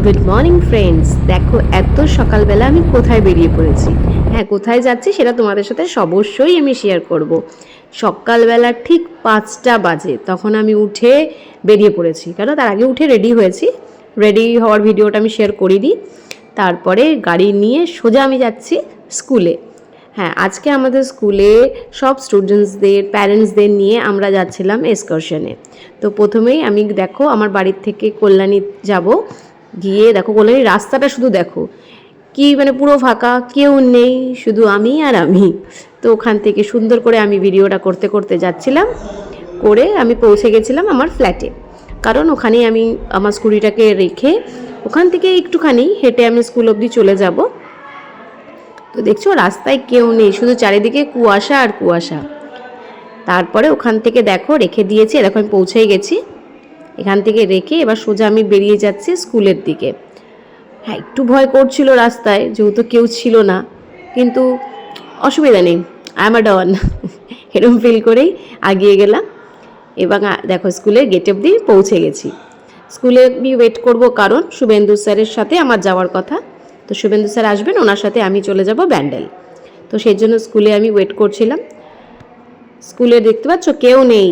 Good morning friends, দেখো এত সকালবেলা আমি কোথায় বেরিয়ে পড়েছি। হ্যাঁ, কোথায় যাচ্ছি সেটা তোমাদের সাথে অবশ্যই আমি শেয়ার করব। সকালবেলা ঠিক 5টা বাজে তখন আমি উঠে বেরিয়ে পড়েছি, কেন তার আগে উঠে রেডি হয়েছি। রেডি হওয়ার ভিডিওটা আমি শেয়ার করিনি। তারপরে গাড়ি নিয়ে সোজা আমি যাচ্ছি স্কুলে। হ্যাঁ, আজকে আমাদের স্কুলে সব স্টুডেন্টসদের প্যারেন্টসদের নিয়ে আমরা যাচ্ছিলাম এক্সকারশনে। তো প্রথমেই আমি দেখো আমার বাড়ির থেকে কল্যাণী যাব। গিয়ে দেখো কল্যাণীর রাস্তাটা শুধু দেখো কি মানে পুরো ফাঁকা, কেউ নেই, শুধু আমি আর আমি। তো ওখান থেকে সুন্দর করে আমি ভিডিওটা করতে করতে যাচ্ছিলাম, করে আমি পৌঁছে গেছিলাম আমার ফ্ল্যাটে। কারণ ওখানেই আমি আমার স্কুটিটাকে রেখে ওখান থেকে একটুখানি হেঁটে আমি স্কুল অবধি চলে যাব। তো দেখছো রাস্তায় কেউ নেই, শুধু চারিদিকে কুয়াশা আর কুয়াশা। তারপরে ওখান থেকে দেখো রেখে দিয়েছি, দেখো আমি পৌঁছেই গেছি। এখান থেকে রেখে এবার সোজা আমি বেরিয়ে যাচ্ছি স্কুলের দিকে। হ্যাঁ, একটু ভয় করছিল রাস্তায়, যেহেতু কেউ ছিল না, কিন্তু অসুবিধা নেই, আই এম আ ডন এরকম ফিল করেই আগিয়ে গেলাম। এবং দেখো স্কুলের গেট অবধি পৌঁছে গেছি। স্কুলে আমি ওয়েট করব, কারণ শুভেন্দু স্যারের সাথে আমার যাওয়ার কথা। তো শুভেন্দু স্যার আসবেন, ওনার সাথে আমি চলে যাব ব্যান্ডেল। তো সেই জন্য স্কুলে আমি ওয়েট করছিলাম। স্কুলে দেখতে পাচ্ছ কেউ নেই।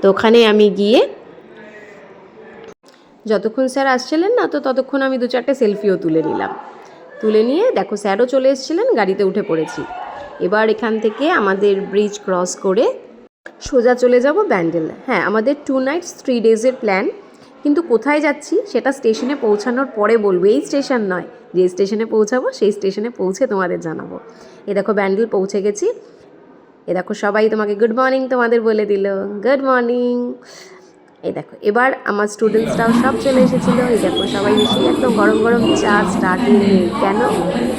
তো ওখানে আমি গিয়ে যতক্ষণ স্যার আসছিলেন না, তো ততক্ষণ আমি 2-4টে সেলফিও তুলে নিলাম। তুলে নিয়ে দেখো স্যারও চলে এসেছিলেন, গাড়িতে উঠে পড়েছি। এবার এখান থেকে আমাদের ব্রিজ ক্রস করে সোজা চলে যাব ব্যান্ডেল। হ্যাঁ, আমাদের 2 নাইটস 3 ডেজের প্ল্যান। কিন্তু কোথায় যাচ্ছি সেটা স্টেশনে পৌঁছানোর পরে বলবো। এই স্টেশন নয়, যে স্টেশনে পৌঁছাবো সেই স্টেশনে পৌঁছে তোমাদের জানাবো। এ দেখো ব্যান্ডেল পৌঁছে গেছি। এ দেখো সবাই তোমাকে গুড মর্নিং তোমাদের বলে দিল, গুড মর্নিং। এই দেখো এবার আমার স্টুডেন্টসরাও সব চলে এসেছিলো। এই দেখো সবাই এসে একদম গরম গরম চা স্টার্টিং। কেন?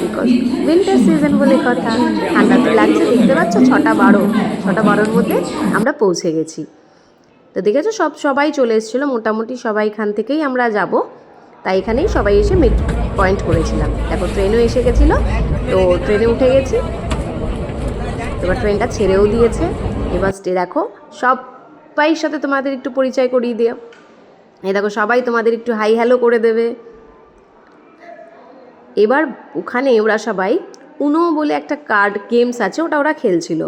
বিকজ উইন্টার সিজন বলে কথা, ঠান্ডা তো লাগছে। দেখতে পাচ্ছ 6:12 মধ্যে আমরা পৌঁছে গেছি। তো দেখেছো সবাই চলে এসেছিলো, মোটামুটি সবাই এখান থেকেই আমরা যাব। তাই এখানেই সবাই এসে মিড পয়েন্ট করেছিলাম। দেখো ট্রেনও এসে গেছিলো, তো ট্রেনে উঠে গেছি। এবার ট্রেনটা ছেড়েও দিয়েছে। এবার দেখো সবাইয়ের সাথে তোমাদের একটু পরিচয় করিয়ে দিও। এই দেখো সবাই তোমাদের একটু হাই হ্যালো করে দেবে। এবার ওখানে ওরা সবাই উনো বলে একটা কার্ড গেমস আছে, ওরা খেলছিল।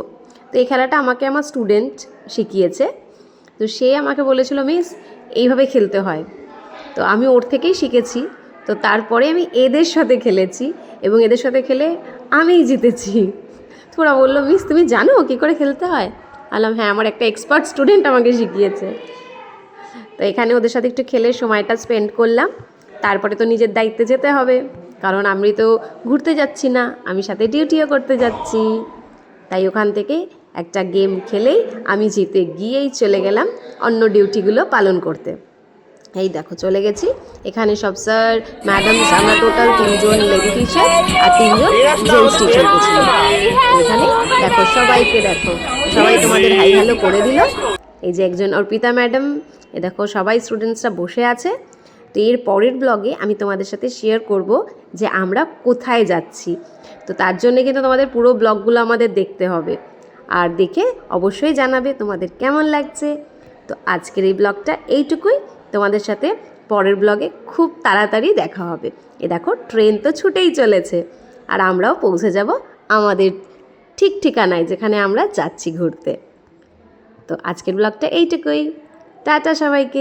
তো এই খেলাটা আমাকে আমার স্টুডেন্ট শিখিয়েছে। তো সে আমাকে বলেছিল মিস এইভাবে খেলতে হয়। তো আমি ওর থেকেই শিখেছি। তো তারপরে আমি এদের সাথে খেলেছি, এবং এদের সাথে খেলে আমিই জিতেছি। তো ওরা বললো মিস তুমি জানো কী করে খেলতে হয়? বললাম হ্যাঁ, আমার একটা এক্সপার্ট স্টুডেন্ট আমাকে শিখিয়েছে। তো এখানে ওদের সাথে একটু খেলে সময়টা স্পেন্ড করলাম। তারপরে তো নিজের দায়িত্বে যেতে হবে, কারণ আমি তো ঘুরতে যাচ্ছি না, আমি সাথে ডিউটিও করতে যাচ্ছি। তাই ওখান থেকে একটা গেম খেলেই আমি জিতে গিয়েই চলে গেলাম অন্য ডিউটিগুলো পালন করতে। এই দেখো চলে গেছি। এখানে সব স্যার ম্যাডাম, আমরা টোটাল 3জন লেডি টিচার আর 3জন জেন্টস টিচার গেছিলাম। এখানে দেখো সবাইকে দেখো, সবাই তোমাদের হাই হ্যালো করে দিল। এই যে একজন অর্পিতা ম্যাডাম, এ দেখো সবাই স্টুডেন্টসরা বসে আছে। তো এর পরের ব্লগে আমি তোমাদের সাথে শেয়ার করব যে আমরা কোথায় যাচ্ছি। তো তার জন্যে কিন্তু তোমাদের পুরো ব্লগগুলো আমাদের দেখতে হবে, আর দেখে অবশ্যই জানাবে তোমাদের কেমন লাগছে। তো আজকের এই ব্লগটা এইটুকুই। তোমাদের সাথে পরের ব্লগে খুব তাড়াতাড়ি দেখা হবে। এ দেখো ট্রেন তো ছুটেই চলেছে, আর আমরাও পৌঁছে যাব আমাদের ঠিক ঠিকানায় যেখানে আমরা যাচ্ছি ঘুরতে। তো আজকের ব্লগটা এইটুকুই। টাটা সবাইকে।